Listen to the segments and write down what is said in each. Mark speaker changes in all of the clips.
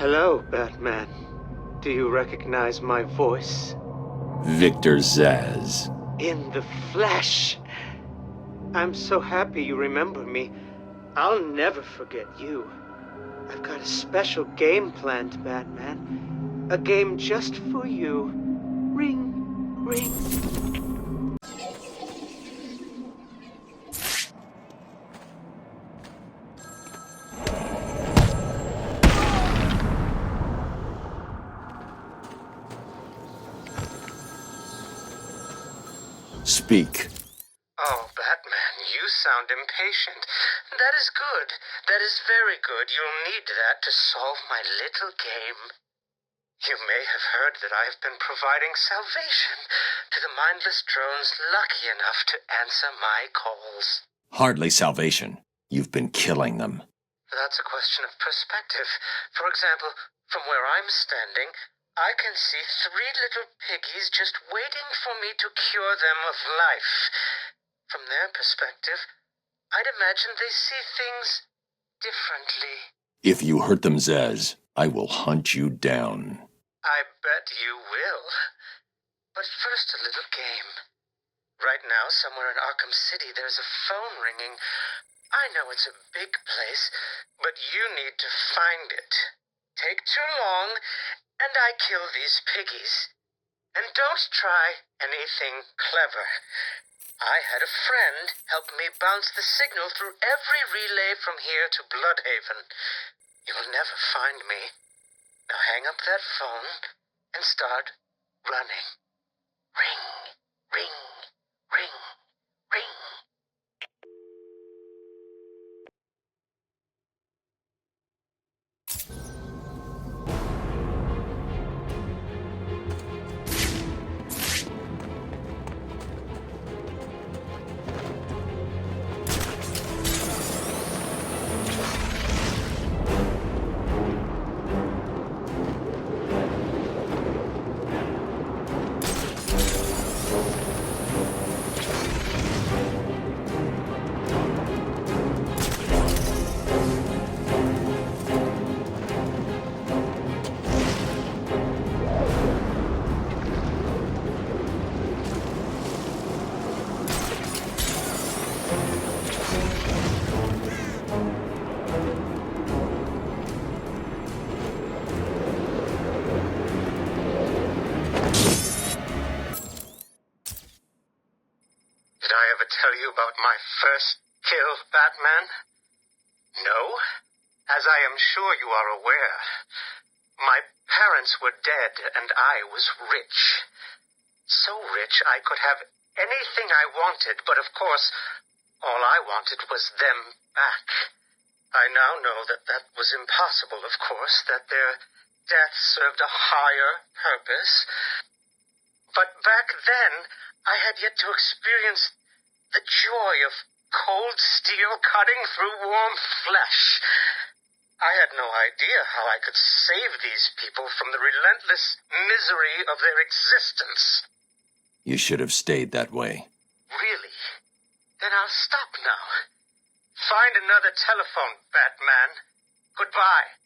Speaker 1: Hello, Batman. Do you recognize my voice?
Speaker 2: Victor Zsasz.
Speaker 1: In the flesh! I'm so happy you remember me. I'll never forget you. I've got a special game planned, Batman. A game just for you. Ring, ring.
Speaker 2: Speak.
Speaker 1: Oh, Batman, you sound impatient. That is good. That is very good. You'll need that to solve my little game. You may have heard that I have been providing salvation to the mindless drones lucky enough to answer my calls.
Speaker 2: Hardly salvation. You've been killing them.
Speaker 1: That's a question of perspective. For example, from where I'm standing, I can see 3 little piggies just waiting for me to cure them of life. From their perspective, I'd imagine they see things differently.
Speaker 2: If you hurt them, Zsasz, I will hunt you down.
Speaker 1: I bet you will. But first, a little game. Right now, somewhere in Arkham City, there's a phone ringing. I know it's a big place, but you need to find it. Take too long, and I kill these piggies. And don't try anything clever. I had a friend help me bounce the signal through every relay from here to Bloodhaven. You'll never find me. Now hang up that phone and start running. Ring, ring, ring, ring. Did I ever tell you about my first kill, Batman? No? As I am sure you are aware, my parents were dead and I was rich. So rich I could have anything I wanted, but of course, all I wanted was them back. I now know that that was impossible, of course, that their death served a higher purpose. But back then, I had yet to experience the joy of cold steel cutting through warm flesh. I had no idea how I could save these people from the relentless misery of their existence.
Speaker 2: You should have stayed that way.
Speaker 1: Really? Then I'll stop now. Find another telephone, Batman. Goodbye.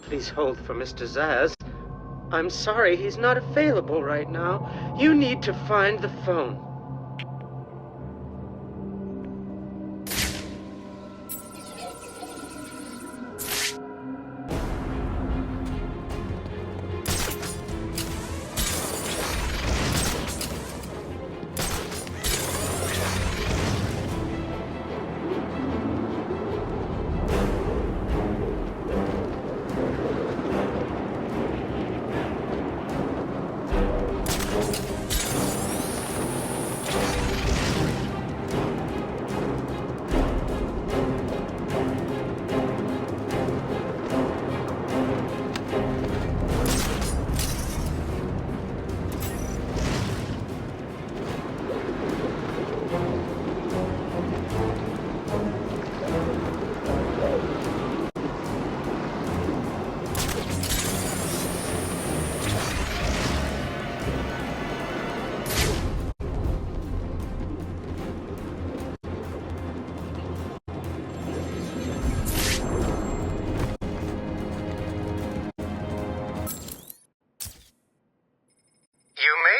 Speaker 1: Please hold for Mr. Zsasz. I'm sorry, he's not available right now. You need to find the phone.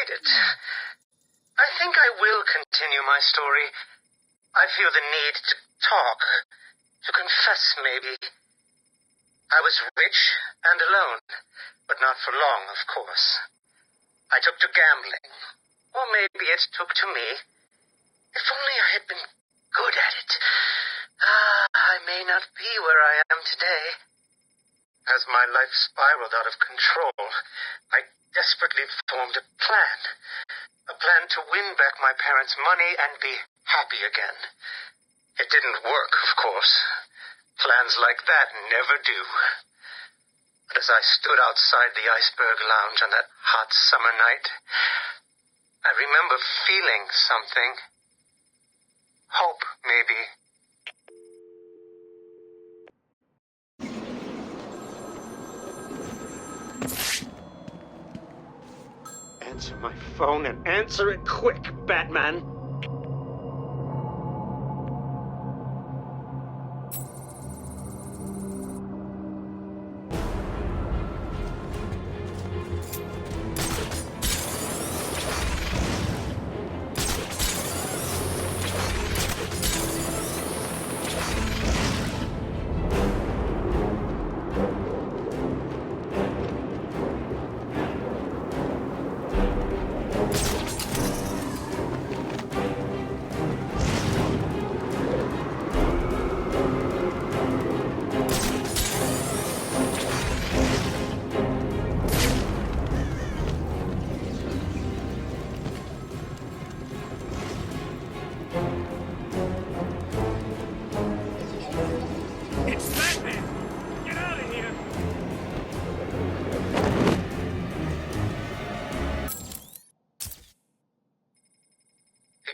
Speaker 1: enjoyed it. I think I will continue my story. I feel the need to talk, to confess maybe. I was rich and alone, but not for long, of course. I took to gambling, or maybe it took to me. If only I had been good at it. I may not be where I am today. As my life spiraled out of control, I desperately formed a plan. A plan to win back my parents' money and be happy again. It didn't work, of course. Plans like that never do. But as I stood outside the Iceberg Lounge on that hot summer night, I remember feeling something. Hope, maybe. Answer my phone and answer it quick, Batman.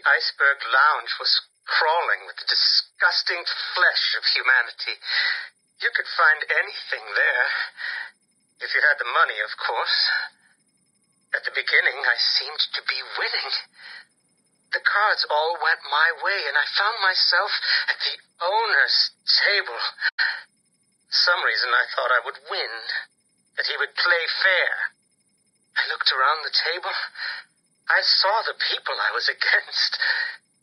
Speaker 1: Iceberg Lounge was crawling with the disgusting flesh of humanity. You could find anything there. If you had the money, of course. At the beginning, I seemed to be winning. The cards all went my way, and I found myself at the owner's table. Some reason I thought I would win, that he would play fair. I looked around the table. I saw the people I was against.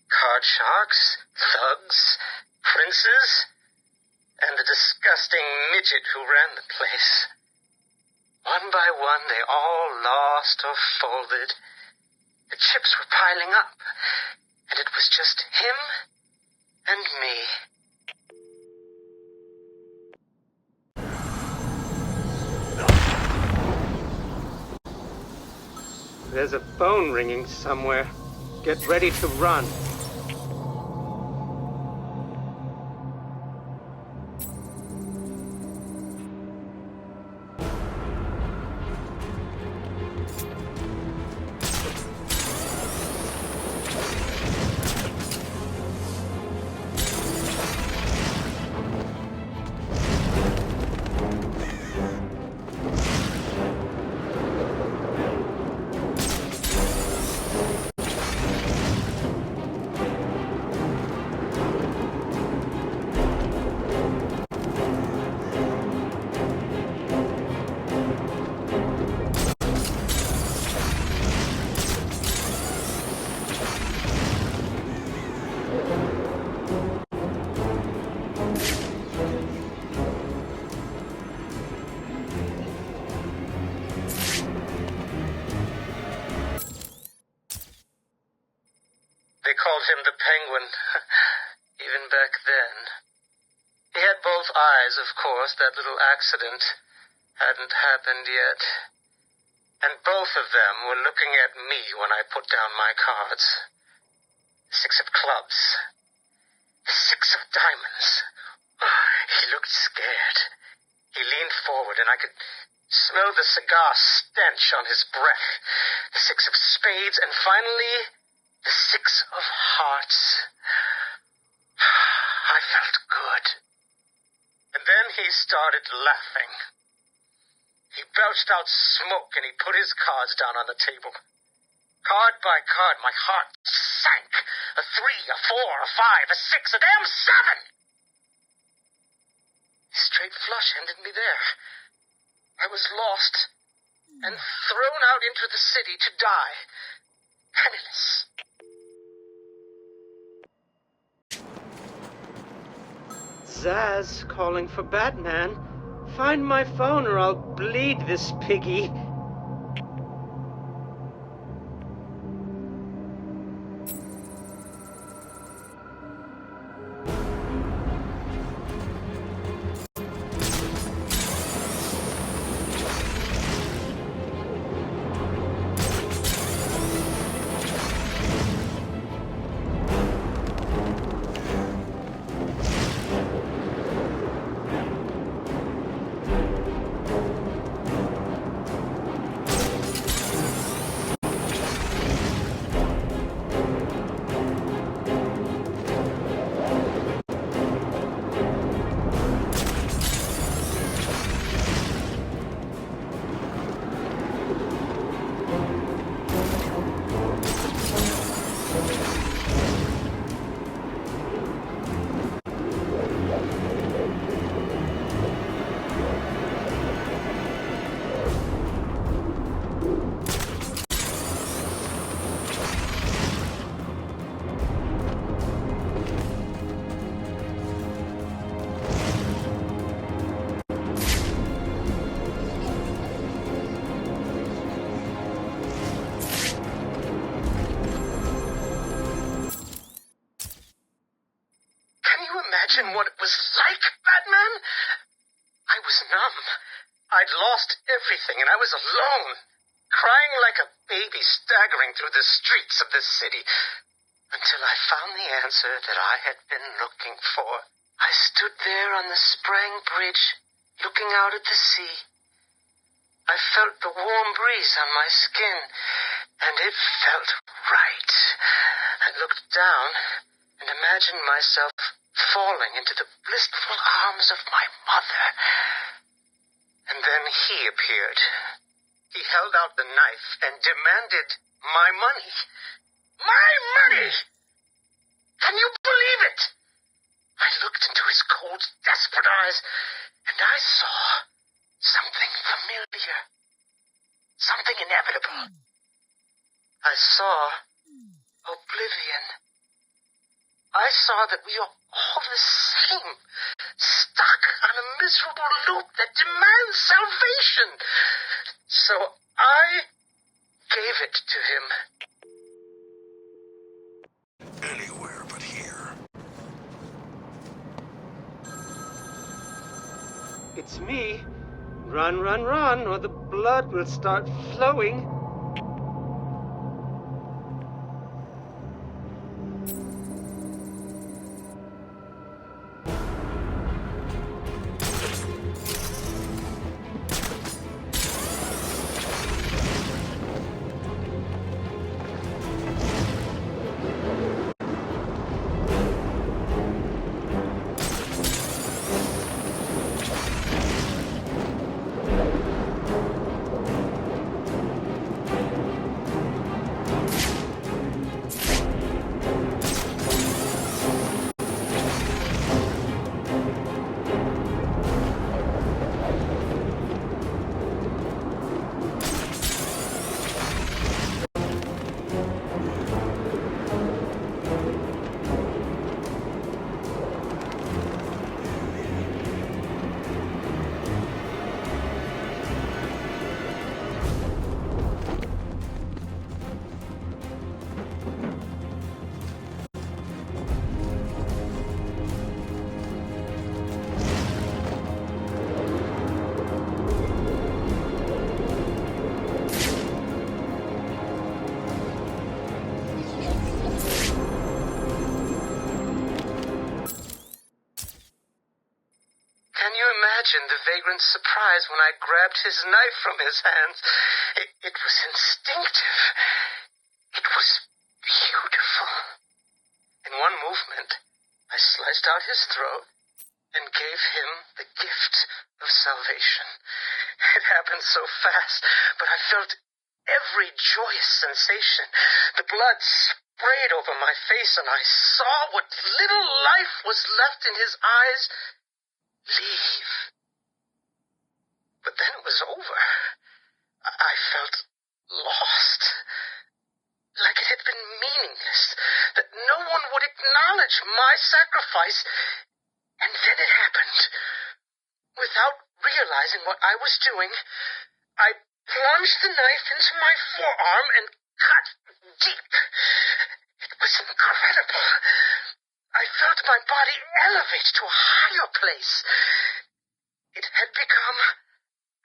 Speaker 1: Card sharks, thugs, princes, and the disgusting midget who ran the place. One by one, they all lost or folded. The chips were piling up, and it was just him and me. There's a phone ringing somewhere. Get ready to run. They called him the Penguin, even back then. He had both eyes, of course. That little accident hadn't happened yet. And both of them were looking at me when I put down my cards. 6 of clubs. 6 of diamonds. He looked scared. He leaned forward, and I could smell the cigar stench on his breath. The 6 of spades, and finally, the 6 of hearts. I felt good. And then he started laughing. He belched out smoke, and he put his cards down on the table. Card by card, my heart sank. A 3, a 4, a 5, a 6, a damn 7! Straight flush ended me there. I was lost. and thrown out into the city to die, penniless. Zaz calling for Batman. Find my phone or I'll bleed this piggy. Imagine what it was like, Batman? I was numb. I'd lost everything, and I was alone, crying like a baby staggering through the streets of the city, until I found the answer that I had been looking for. I stood there on the Sprang Bridge, looking out at the sea. I felt the warm breeze on my skin, and it felt right. I looked down and imagined myself falling into the blissful arms of my mother. And then he appeared. He held out the knife and demanded my money. My money! Can you believe it? I looked into his cold, desperate eyes, and I saw something familiar. Something inevitable. I saw oblivion. I saw that we are all the same, stuck on a miserable loop that demands salvation. So I gave it to him.
Speaker 2: Anywhere but here.
Speaker 1: It's me. Run, run, run, or the blood will start flowing. Imagine the vagrant's surprise when I grabbed his knife from his hands. It was instinctive. It was beautiful. In one movement, I sliced out his throat and gave him the gift of salvation. It happened so fast, but I felt every joyous sensation. The blood sprayed over my face, and I saw what little life was left in his eyes leave. But then it was over. I my sacrifice. And then it happened. Without realizing what I was doing, I plunged the knife into my forearm and cut deep. It was incredible. I felt my body elevate to a higher place. It had become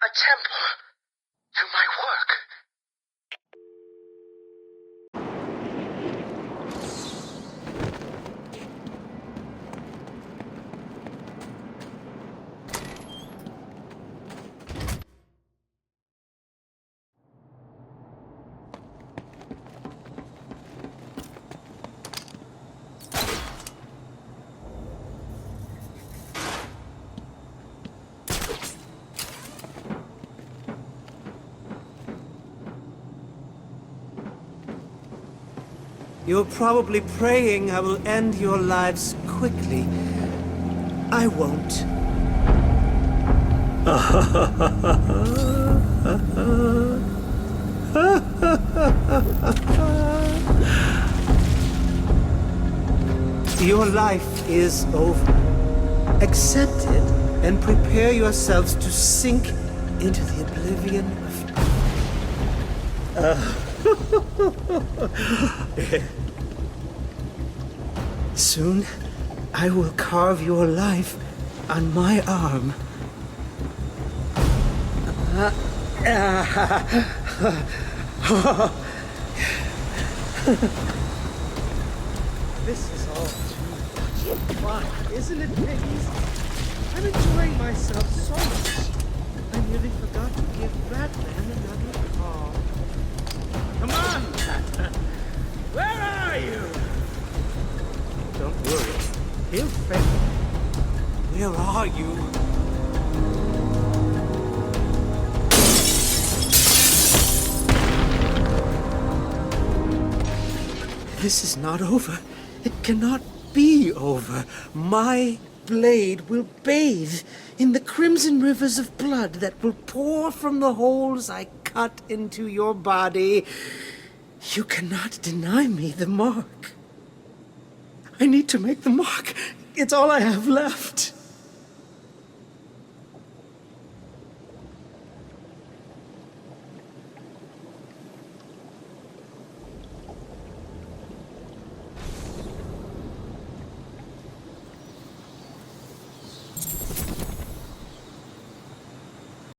Speaker 1: a temple to my work.
Speaker 3: You're probably praying I will end your lives quickly. I won't. Your life is over. Accept it and prepare yourselves to sink into the oblivion of... Soon, I will carve your life on my arm. This is all too much fun, isn't it, piggies? I'm enjoying myself so much. I nearly forgot to give Batman another call. Come on, Batman! Where are you? Don't worry. He'll fake it. Where are you? This is not over. It cannot be over. My blade will bathe in the crimson rivers of blood that will pour from the holes I cut into your body. You cannot deny me the mark. I need to make the mark. It's all I have left.